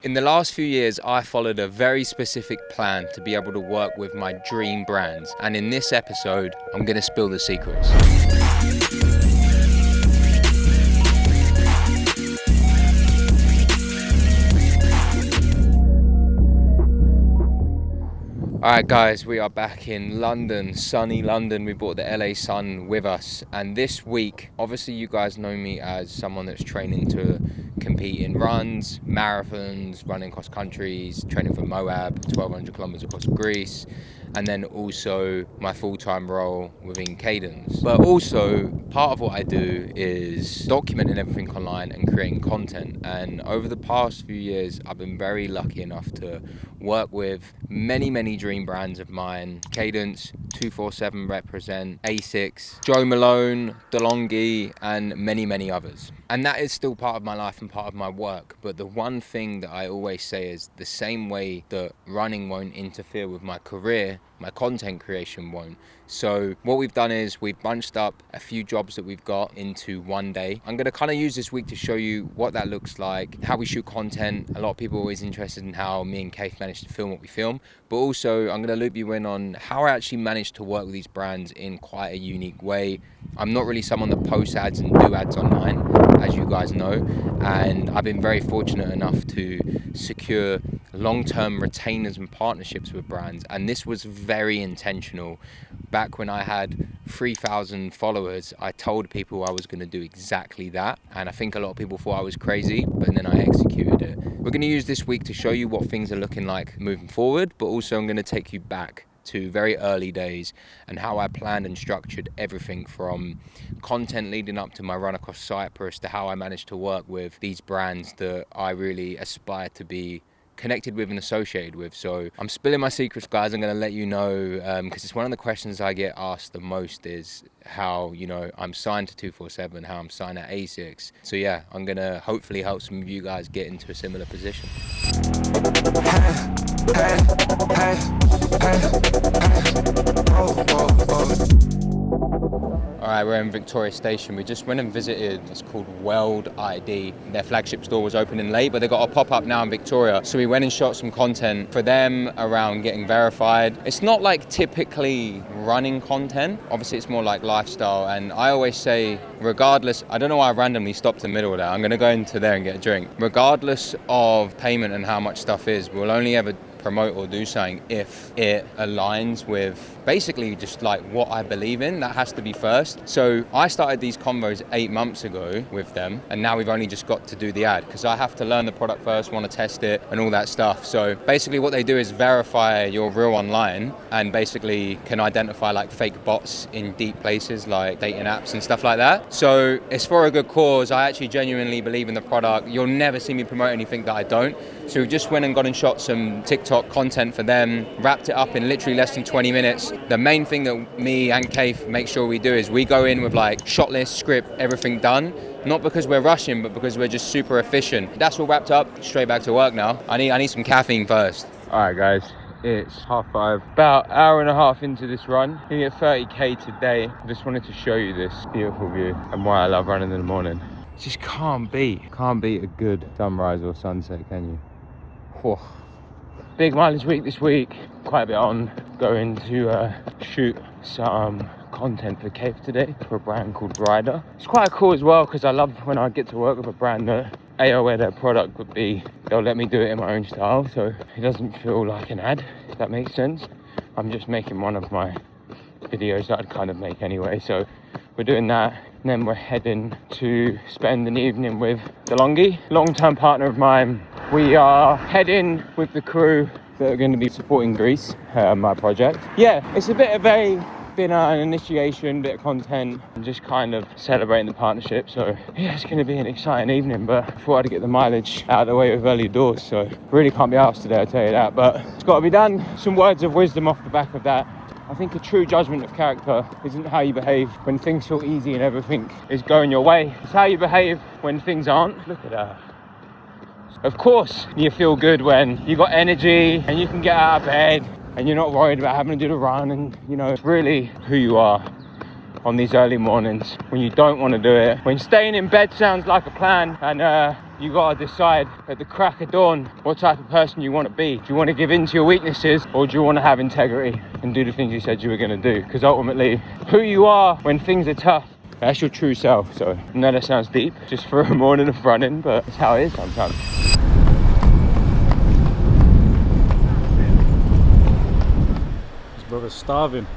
In the last few years, I followed a very specific plan to be able to work with my dream brands. And in this episode, I'm going to spill the secrets. Alright guys, we are back in London, sunny London. We brought the LA sun with us, and this week, obviously you guys know me as someone that's training to compete in runs, marathons, running cross countries, training for Moab, 1200 kilometers across Greece, and then also my full-time role within Cadence. But also, part of what I do is documenting everything online and creating content. And over the past few years, I've been very lucky enough to work with many dream brands of mine: Cadence, 247 Represent, Asics, Joe Malone, DeLonghi, and many others. And that is still part of my life and part of my work. But the one thing that I always say is the same way that running won't interfere with my career, my content creation won't. So what we've done is we've bunched up a few jobs that we've got into one day. I'm going to kind of use this week to show you what that looks like, how we shoot content. A lot of people are always interested in how me and Keith managed to film what we film, but also I'm going to loop you in on how I actually managed to work with these brands in quite a unique way. I'm not really someone that posts ads and do ads online, as you guys know, and I've been very fortunate enough to secure long-term retainers and partnerships with brands, and this was very intentional. Back when I had 3,000 followers, I told people I was going to do exactly that, and I think a lot of people thought I was crazy, but then I executed it. We're going to use this week to show you what things are looking like moving forward, but also I'm going to take you back to very early days and how I planned and structured everything from content leading up to my run across Cyprus to how I managed to work with these brands that I really aspire to be connected with and associated with. So I'm spilling my secrets, guys. I'm going to let you know because it's one of the questions I get asked the most is how, I'm signed to 247, how I'm signed at Asics. So yeah, I'm going to hopefully help some of you guys get into a similar position. Alright, we're in Victoria Station. We just went and visited, it's called World ID. Their flagship store was opening late, but they got a pop-up now in Victoria. So we went and shot some content for them around getting verified. It's not like typically running content. Obviously it's more like lifestyle. And I always say, regardless, I don't know why I randomly stopped in the middle of that. I'm gonna go into there and get a drink. Regardless of payment and how much stuff is, we'll only ever promote or do something if it aligns with basically just like what I believe in. That has to be first. So I started these convos 8 months ago with them, and now we've only just got to do the ad because I have to learn the product first, want to test it and all that stuff. So basically what they do is verify your real online and basically can identify like fake bots in deep places like dating apps and stuff like that. So it's for a good cause. I actually genuinely believe in the product. You'll never see me promote anything that I don't. So we just went and got and shot some TikTok content for them, wrapped it up in literally less than 20 minutes. The main thing that me and Keith make sure we do is we go in with like shot list, script, everything done. Not because we're rushing, but because we're just super efficient. That's all wrapped up, straight back to work now. I need some caffeine first. All right guys, it's 5:30. About an hour and a half into this run. Gonna get 30k today. Just wanted to show you this beautiful view and why I love running in the morning. Just can't beat a good sunrise or sunset, can you? Whew. Big mileage week this week, quite a bit on. Going to shoot some content for Keith today for a brand called Rider. It's quite cool as well because I love when I get to work with a brand that where their product would be, they'll let me do it in my own style, so it doesn't feel like an ad, if that makes sense. I'm just making one of my videos that I'd kind of make anyway, so we're doing that. And then we're heading to spend an evening with DeLonghi, long-term partner of mine. We are heading with the crew that are going to be supporting Greece, my project. Yeah, it's a bit of a dinner, an initiation, bit of content, and just kind of celebrating the partnership. So yeah, it's going to be an exciting evening, but I thought I'd get the mileage out of the way with early doors. So really can't be arsed today, I'll tell you that, but it's got to be done. Some words of wisdom off the back of that. I think a true judgment of character isn't how you behave when things feel easy and everything is going your way. It's how you behave when things aren't. Look at that. Of course, you feel good when you got energy and you can get out of bed and you're not worried about having to do the run, and it's really who you are on these early mornings when you don't want to do it, when staying in bed sounds like a plan and you gotta decide at the crack of dawn what type of person you want to be. Do you want to give in to your weaknesses, or do you want to have integrity and do the things you said you were going to do? Because ultimately, who you are when things are tough, that's your true self. So I know that sounds deep, just for a morning of running, but it's how it is sometimes. This brother's starving.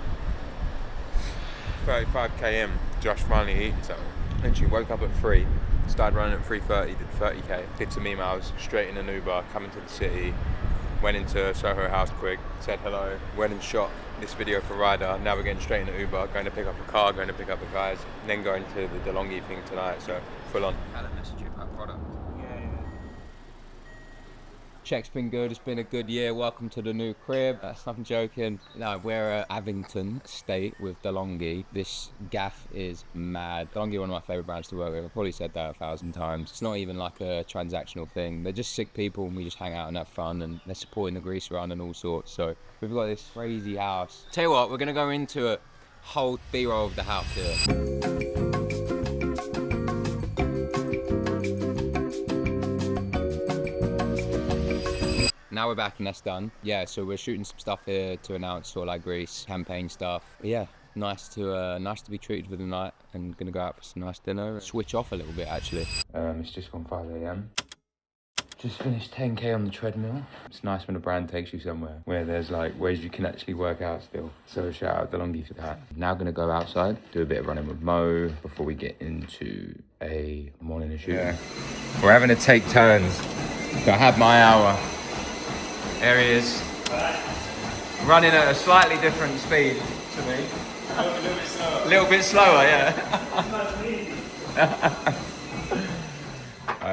35 km, Josh finally eating something. Literally woke up at 3, started running at 3:30, did 30k, did some emails, straight in an Uber, coming to the city, went into Soho House quick, said hello, went and shot this video for Ryder. Now we're getting straight in an Uber, going to pick up a car, going to pick up the guys, and then going to the DeLonghi thing tonight, so full on. Had a message about product. Check's been good, it's been a good year. Welcome to the new crib. That's nothing joking. No, we're at Avington Estate with DeLonghi. This gaff is mad. DeLonghi are one of my favourite brands to work with. I've probably said that 1,000 times. It's not even like a transactional thing. They're just sick people and we just hang out and have fun, and they're supporting the grease run and all sorts. So we've got this crazy house. Tell you what, we're gonna go into a whole B-roll of the house here. Now we're back and that's done. Yeah, so we're shooting some stuff here to announce sort of like grease campaign stuff. But yeah, nice to be treated for the night, and gonna go out for some nice dinner. Switch off a little bit actually. It's just gone 5 a.m. Just finished 10k on the treadmill. It's nice when a brand takes you somewhere where there's like ways you can actually work out still. So shout out DeLonghi for that. Now gonna go outside, do a bit of running with Mo before we get into a morning shoot. Yeah. We're having to take turns. So I had my hour. There he is, running at a slightly different speed to me. A little bit slower, yeah.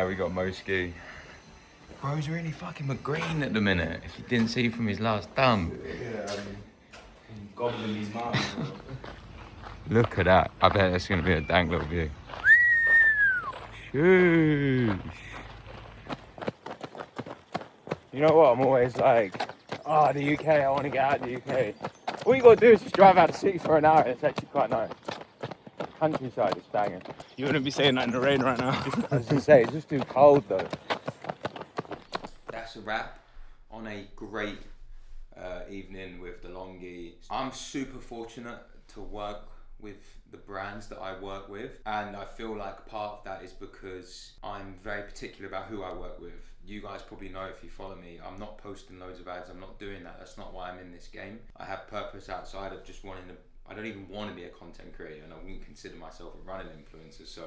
We got Moski. Bro's really fucking McGreen at the minute, if you didn't see from his last thumb. Yeah, gobbling his mouth. Look at that. I bet that's going to be a dank little view. Sheesh. You know what, I'm always like, the UK, I want to get out of the UK. All you got to do is just drive out of the city for an hour, it's actually quite nice. Countryside is banging. You wouldn't be saying that in the rain right now. I was going to say, it's just too cold though. That's a wrap on a great evening with DeLonghi. I'm super fortunate to work with the brands that I work with, and I feel like part of that is because I'm very particular about who I work with. You guys probably know if you follow me, I'm not posting loads of ads, I'm not doing that. That's not why I'm in this game. I have purpose outside of just wanting to, I don't even want to be a content creator, and I wouldn't consider myself a running influencer. So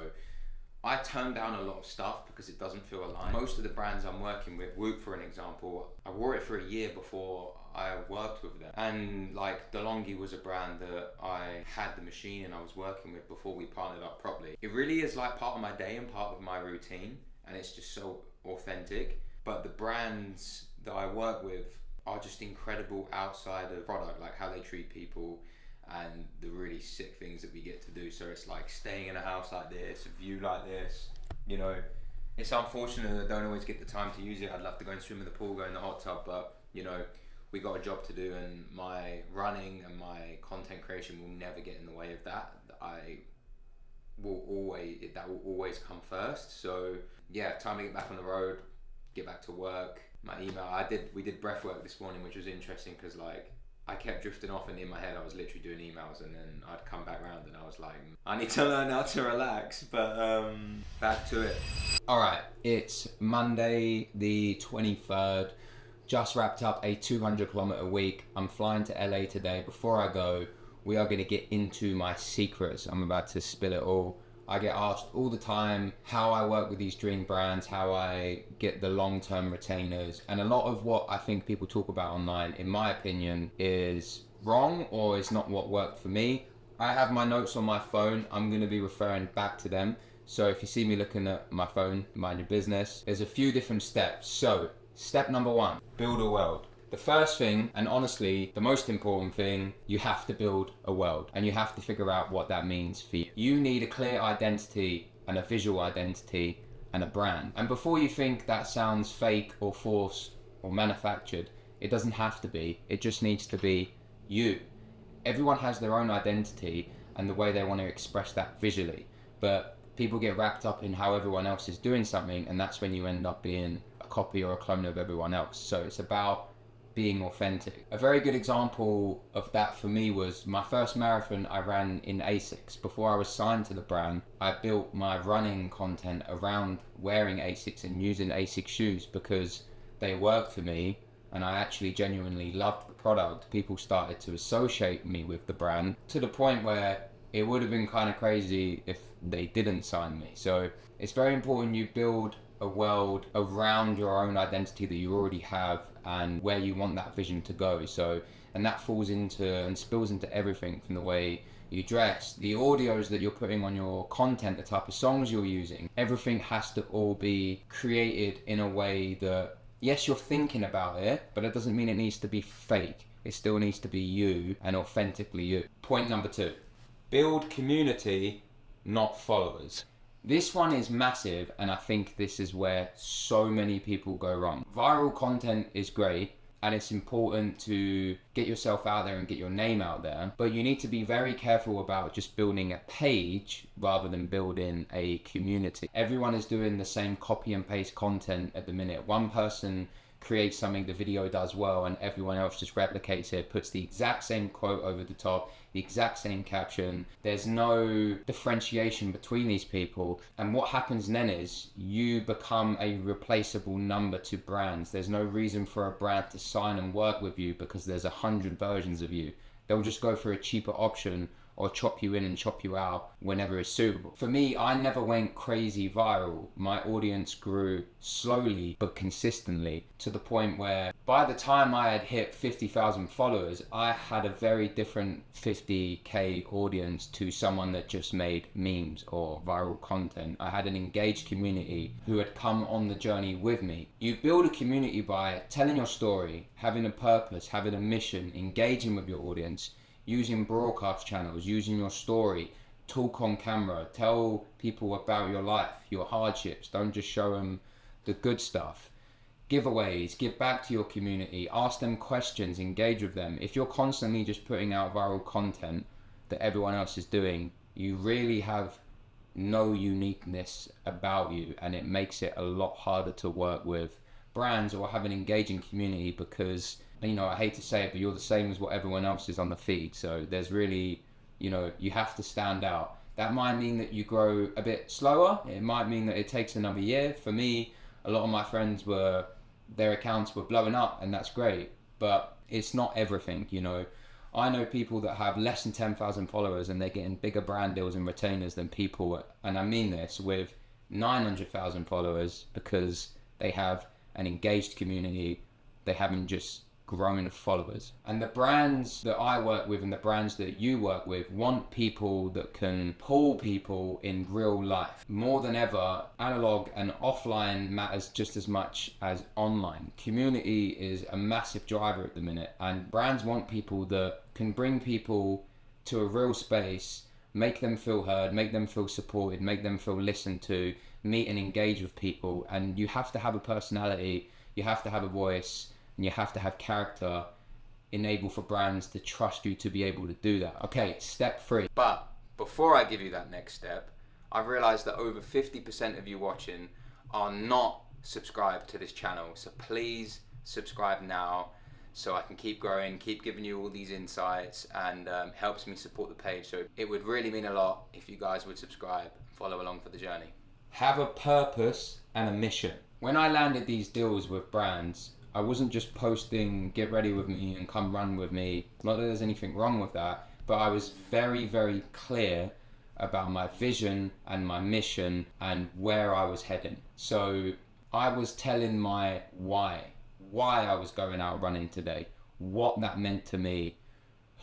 I turn down a lot of stuff because it doesn't feel aligned. Most of the brands I'm working with, Whoop for an example, I wore it for a year before I worked with them. And like DeLonghi was a brand that I had the machine and I was working with before we partnered up properly. It really is like part of my day and part of my routine, and it's just so authentic. But the brands that I work with are just incredible outside of product, like how they treat people and the really sick things that we get to do. So it's like staying in a house like this, a view like this, you know. It's unfortunate that I don't always get the time to use it. I'd love to go and swim in the pool, go in the hot tub, but you know, we got a job to do, and my running and my content creation will never get in the way of that. That will always come first. So yeah, time to get back on the road, get back to work. My email, we did breath work this morning, which was interesting because like I kept drifting off, and in my head I was literally doing emails, and then I'd come back round and I was like, I need to learn how to relax. But back to it. Alright, it's Monday the 23rd. Just wrapped up a 200-kilometer week. I'm flying to LA today. Before I go, we are going to get into my secrets. I'm about to spill it all. I get asked all the time how I work with these dream brands, how I get the long-term retainers. And a lot of what I think people talk about online, in my opinion, is wrong or is not what worked for me. I have my notes on my phone. I'm going to be referring back to them. So if you see me looking at my phone, mind your business. There's a few different steps. So step number 1, build a world. The first thing, and honestly, the most important thing, you have to build a world, and you have to figure out what that means for you. You need a clear identity and a visual identity and a brand. And before you think that sounds fake or forced or manufactured, it doesn't have to be. It just needs to be you. Everyone has their own identity and the way they want to express that visually. But people get wrapped up in how everyone else is doing something, and that's when you end up being a copy or a clone of everyone else. So it's about being authentic. A very good example of that for me was my first marathon I ran in ASICS. Before I was signed to the brand, I built my running content around wearing ASICS and using ASICS shoes because they worked for me and I actually genuinely loved the product. People started to associate me with the brand to the point where it would have been kind of crazy if they didn't sign me. So it's very important you build a world around your own identity that you already have and where you want that vision to go. So, and that falls into and spills into everything from the way you dress, the audios that you're putting on your content, the type of songs you're using. Everything has to all be created in a way that, yes, you're thinking about it, but it doesn't mean it needs to be fake. It still needs to be you and authentically you. Point number 2, build community, not followers. This one is massive, and I think this is where so many people go wrong. Viral content is great, and it's important to get yourself out there and get your name out there, but you need to be very careful about just building a page rather than building a community. Everyone is doing the same copy and paste content at the minute. One person creates something, the video does well, and everyone else just replicates it, puts the exact same quote over the top, the exact same caption. There's no differentiation between these people, and what happens then is you become a replaceable number to brands. There's no reason for a brand to sign and work with you because there's 100 versions of you. They'll just go for a cheaper option or chop you in and chop you out whenever it's suitable. For me, I never went crazy viral. My audience grew slowly but consistently to the point where by the time I had hit 50,000 followers, I had a very different 50k audience to someone that just made memes or viral content. I had an engaged community who had come on the journey with me. You build a community by telling your story, having a purpose, having a mission, engaging with your audience, using broadcast channels, using your story, talk on camera, tell people about your life, your hardships. Don't just show them the good stuff. Giveaways, give back to your community, ask them questions, engage with them. If you're constantly just putting out viral content that everyone else is doing, you really have no uniqueness about you, and it makes it a lot harder to work with brands or have an engaging community because, you know, I hate to say it, but you're the same as what everyone else is on the feed. So there's really, you know, you have to stand out. That might mean that you grow a bit slower. It might mean that it takes another year. For me, a lot of my friends their accounts were blowing up, and that's great, but it's not everything, you know. I know people that have less than 10,000 followers and they're getting bigger brand deals and retainers than people, and I mean this, with 900,000 followers because they have an engaged community. They haven't just grown followers. And the brands that I work with and the brands that you work with want people that can pull people in real life. More than ever, analog and offline matters just as much as online. Community is a massive driver at the minute, and brands want people that can bring people to a real space, make them feel heard, make them feel supported, make them feel listened to, meet and engage with people. And you have to have a personality, you have to have a voice, and you have to have character enable for brands to trust you to be able to do that. Okay, step 3. But before I give you that next step, I've realized that over 50% of you watching are not subscribed to this channel. So please subscribe now so I can keep growing, keep giving you all these insights, and helps me support the page. So it would really mean a lot if you guys would subscribe and follow along for the journey. Have a purpose and a mission. When I landed these deals with brands, I wasn't just posting, get ready with me and come run with me. Not that there's anything wrong with that, but I was very, very clear about my vision and my mission and where I was heading. So I was telling my why I was going out running today, what that meant to me,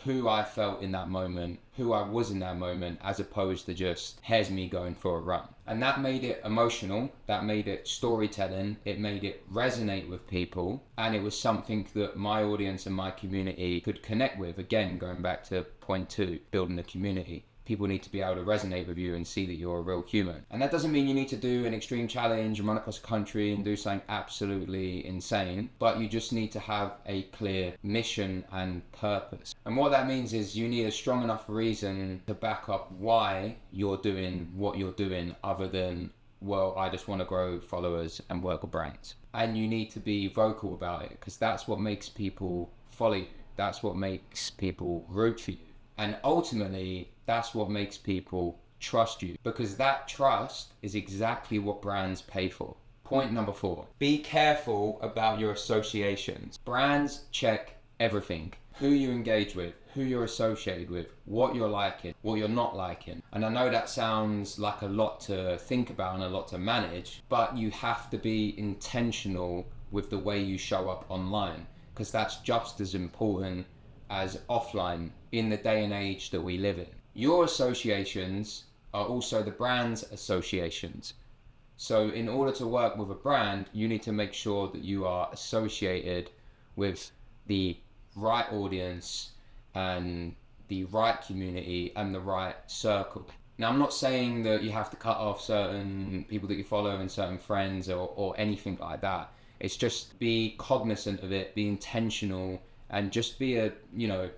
who I felt in that moment, who I was in that moment, as opposed to just, here's me going for a run. And that made it emotional, that made it storytelling, it made it resonate with people, and it was something that my audience and my community could connect with. Again, going back to point 2, building a community. people need to be able to resonate with you and see that you're a real human. And that doesn't mean you need to do an extreme challenge and run across the country and do something absolutely insane, but you just need to have a clear mission and purpose. And what that means is you need a strong enough reason to back up why you're doing what you're doing, other than, well, I just want to grow followers and work with brands. And you need to be vocal about it, because that's what makes people follow you. That's what makes people root for you. And ultimately, that's what makes people trust you, because that trust is exactly what brands pay for. Point number 4, be careful about your associations. Brands check everything. Who you engage with, who you're associated with, what you're liking, what you're not liking. And I know that sounds like a lot to think about and a lot to manage, but you have to be intentional with the way you show up online, because that's just as important as offline in the day and age that we live in. Your associations are also the brand's associations. So in order to work with a brand, you need to make sure that you are associated with the right audience and the right community and the right circle. Now, I'm not saying that you have to cut off certain people that you follow and certain friends or anything like that. It's just be cognizant of it, be intentional, and just be a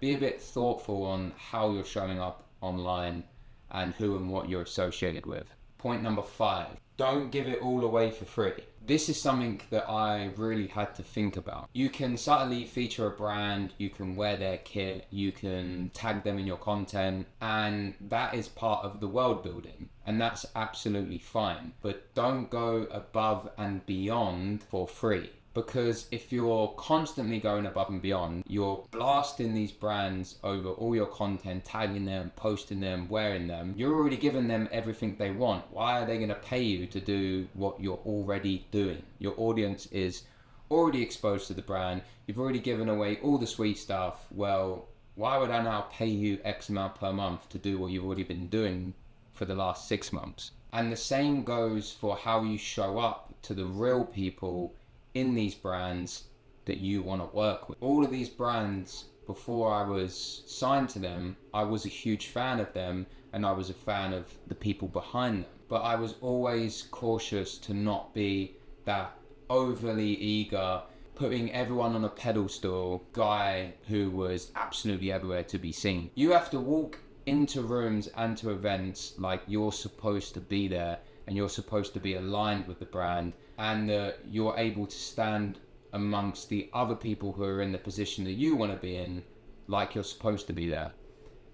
bit thoughtful on how you're showing up online and who and what you're associated with. Point number 5, don't give it all away for free. This is something that I really had to think about. You can subtly feature a brand, you can wear their kit, you can tag them in your content, and that is part of the world building, and that's absolutely fine. But don't go above and beyond for free. Because if you're constantly going above and beyond, you're blasting these brands over all your content, tagging them, posting them, wearing them. You're already giving them everything they want. Why are they going to pay you to do what you're already doing? Your audience is already exposed to the brand. You've already given away all the sweet stuff. Well, why would I now pay you X amount per month to do what you've already been doing for the last 6 months? And the same goes for how you show up to the real people in these brands that you want to work with. All of these brands, before I was signed to them, I was a huge fan of them and I was a fan of the people behind them. But I was always cautious to not be that overly eager, putting everyone on a pedestal guy who was absolutely everywhere to be seen. You have to walk into rooms and to events like you're supposed to be there and you're supposed to be aligned with the brand, and you're able to stand amongst the other people who are in the position that you want to be in like you're supposed to be there.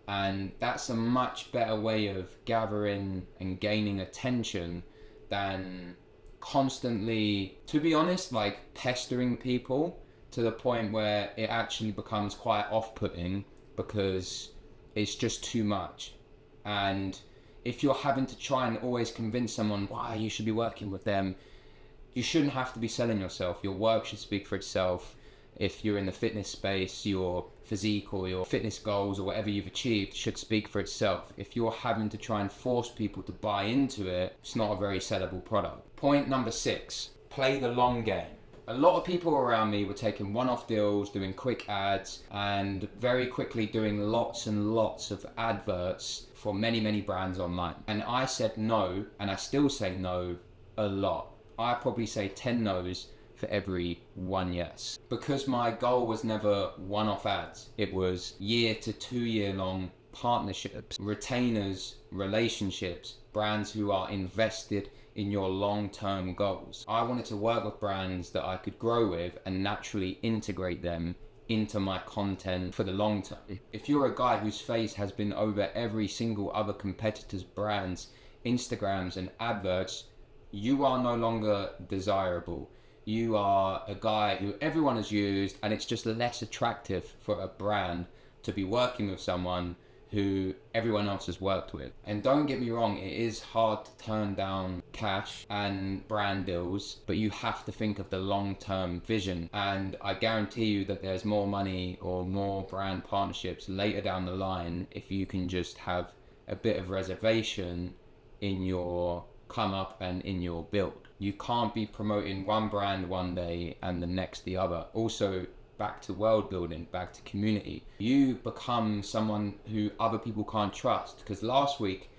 And that's a much better way of gathering and gaining attention than constantly, to be honest, like pestering people to the point where it actually becomes quite off-putting because it's just too much. And if you're having to try and always convince someone why you should be working with them, you shouldn't have to be selling yourself. Your work should speak for itself. If you're in the fitness space, your physique or your fitness goals or whatever you've achieved should speak for itself. If you're having to try and force people to buy into it, it's not a very sellable product. Point number 6, play the long game. A lot of people around me were taking one-off deals, doing quick ads, and very quickly doing lots and lots of adverts for many, many brands online. And I said no, and I still say no a lot. I probably say 10 no's for every 1 yes. Because my goal was never one-off ads. It was year to 2 year long partnerships, retainers, relationships, brands who are invested in your long-term goals. I wanted to work with brands that I could grow with and naturally integrate them into my content for the long term. If you're a guy whose face has been over every single other competitor's brand's Instagrams and adverts, you are no longer desirable. You are a guy who everyone has used, and it's just less attractive for a brand to be working with someone who everyone else has worked with. And don't get me wrong, it is hard to turn down cash and brand deals, but you have to think of the long-term vision. And I guarantee you that there's more money or more brand partnerships later down the line if you can just have a bit of reservation in your come up and in your build. You can't be promoting one brand one day and the next the other. Also, back to world building, back to community. You become someone who other people can't trust, because last week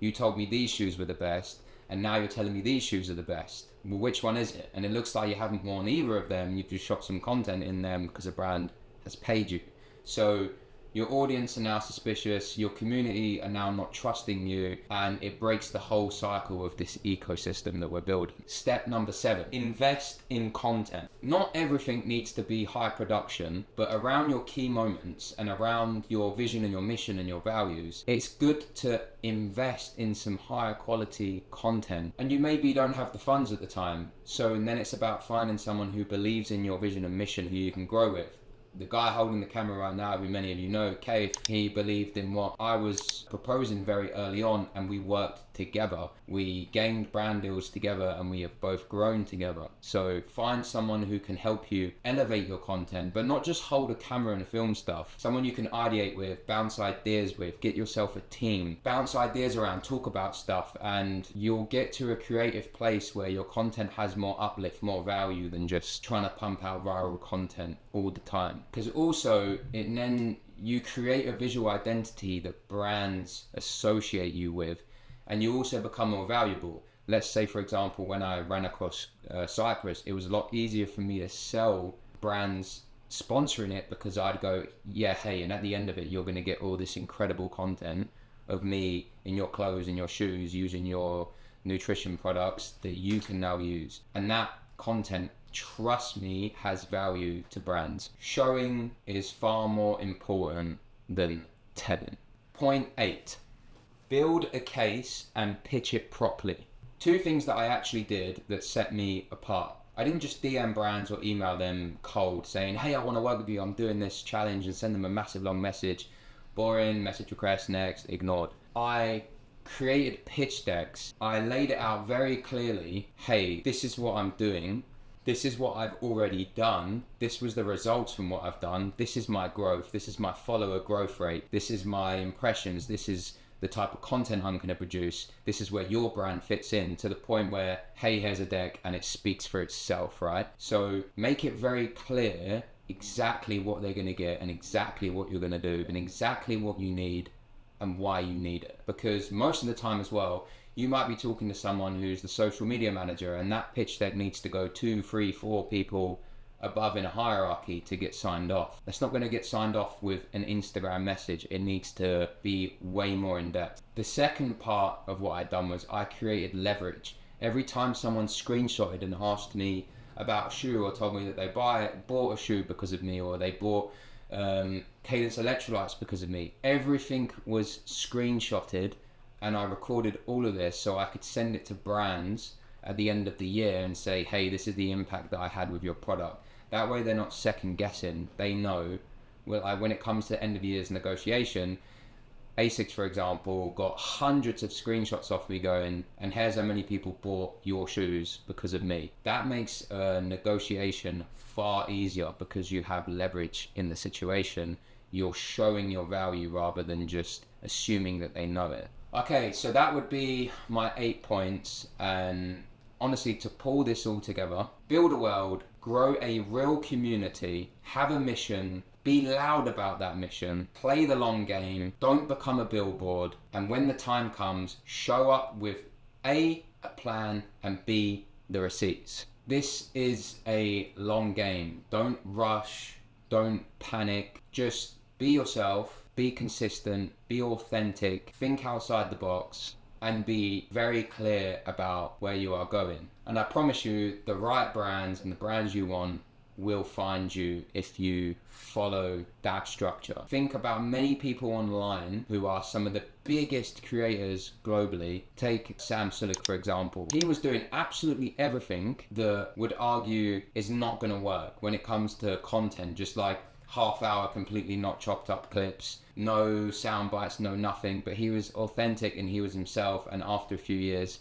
you told me these shoes were the best, and now you're telling me these shoes are the best. Well, which one is it? And it looks like you haven't worn either of them. You've just shot some content in them because a brand has paid you. So your audience are now suspicious, your community are now not trusting you, and it breaks the whole cycle of this ecosystem that we're building. Step number 7, invest in content. Not everything needs to be high production, but around your key moments and around your vision and your mission and your values, it's good to invest in some higher quality content. And you maybe don't have the funds at the time, so then it's about finding someone who believes in your vision and mission, who you can grow with. The guy holding the camera right now, who many of you know, Keith, he believed in what I was proposing very early on, and we worked together. We gained brand deals together, and we have both grown together. So find someone who can help you elevate your content, but not just hold a camera and film stuff. Someone you can ideate with, bounce ideas with, get yourself a team, bounce ideas around, talk about stuff, and you'll get to a creative place where your content has more uplift, more value than just trying to pump out viral content all the time. Because also, then you create a visual identity that brands associate you with, and you also become more valuable. Let's say, for example, when I ran across Cyprus, it was a lot easier for me to sell brands sponsoring it, because I'd go, yeah, hey, and at the end of it, you're going to get all this incredible content of me in your clothes and your shoes, using your nutrition products that you can now use. And that content, trust me, has value to brands. Showing is far more important than telling. Point 8, build a case and pitch it properly. 2 things that I actually did that set me apart. I didn't just DM brands or email them cold saying, hey, I want to work with you, I'm doing this challenge, and send them a massive long message. Boring, message request, next, ignored. I created pitch decks. I laid it out very clearly. Hey, this is what I'm doing. This is what I've already done. This was the results from what I've done. This is my growth. This is my follower growth rate. This is my impressions. This is the type of content I'm going to produce. This is where your brand fits in, to the point where, hey, here's a deck, and it speaks for itself, right? So make it very clear exactly what they're going to get, and exactly what you're going to do, and exactly what you need and why you need it. Because most of the time as well, you might be talking to someone who's the social media manager, and that pitch deck needs to go 2, 3, 4 people above in a hierarchy to get signed off. That's not going to get signed off with an Instagram message. It needs to be way more in depth. The second part of what I'd done was I created leverage. Every time someone screenshotted and asked me about a shoe, or told me that they bought a shoe because of me, or they bought Cadence electrolytes because of me, everything was screenshotted, and I recorded all of this so I could send it to brands at the end of the year and say, hey, this is the impact that I had with your product. That way they're not second guessing. They know, well, when it comes to end of year's negotiation, ASICS, for example, got hundreds of screenshots off me going, and here's how many people bought your shoes because of me. That makes a negotiation far easier, because you have leverage in the situation. You're showing your value rather than just assuming that they know it. Okay, so that would be my 8 points. And honestly, to pull this all together, build a world, grow a real community, have a mission, be loud about that mission, play the long game, don't become a billboard, and when the time comes, show up with A, a plan, and B, the receipts. This is a long game. Don't rush, don't panic, just be yourself, be consistent, be authentic, think outside the box, and be very clear about where you are going. And I promise you, the right brands and the brands you want will find you if you follow that structure. Think about many people online who are some of the biggest creators globally. Take Sam Sulek, for example. He was doing absolutely everything that would argue is not going to work when it comes to content, just like half-hour, completely not chopped up clips, no sound bites, no nothing. But he was authentic and he was himself, and after a few years,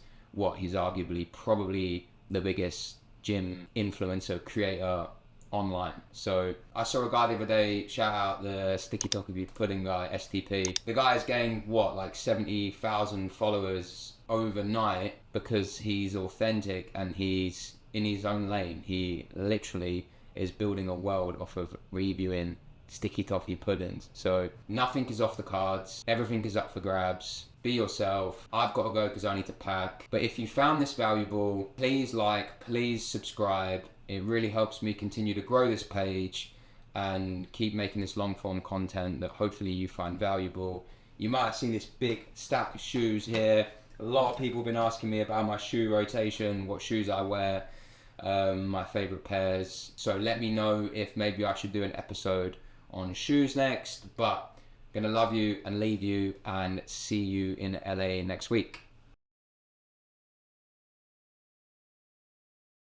he's arguably probably the biggest gym influencer creator online. So I saw a guy the other day, shout out the Sticky Tokaby Pudding guy, STP. The guy's gained like 70,000 followers overnight because he's authentic and he's in his own lane. He literally is building a world off of reviewing sticky toffee puddings. So nothing is off the cards. Everything is up for grabs. Be yourself. I've got to go because I need to pack. But if you found this valuable, please like, please subscribe. It really helps me continue to grow this page and keep making this long form content that hopefully you find valuable. You might have seen this big stack of shoes here. A lot of people have been asking me about my shoe rotation, what shoes I wear, my favorite pairs. So let me know if maybe I should do an episode on shoes next. But gonna love you and leave you and see you in LA next week.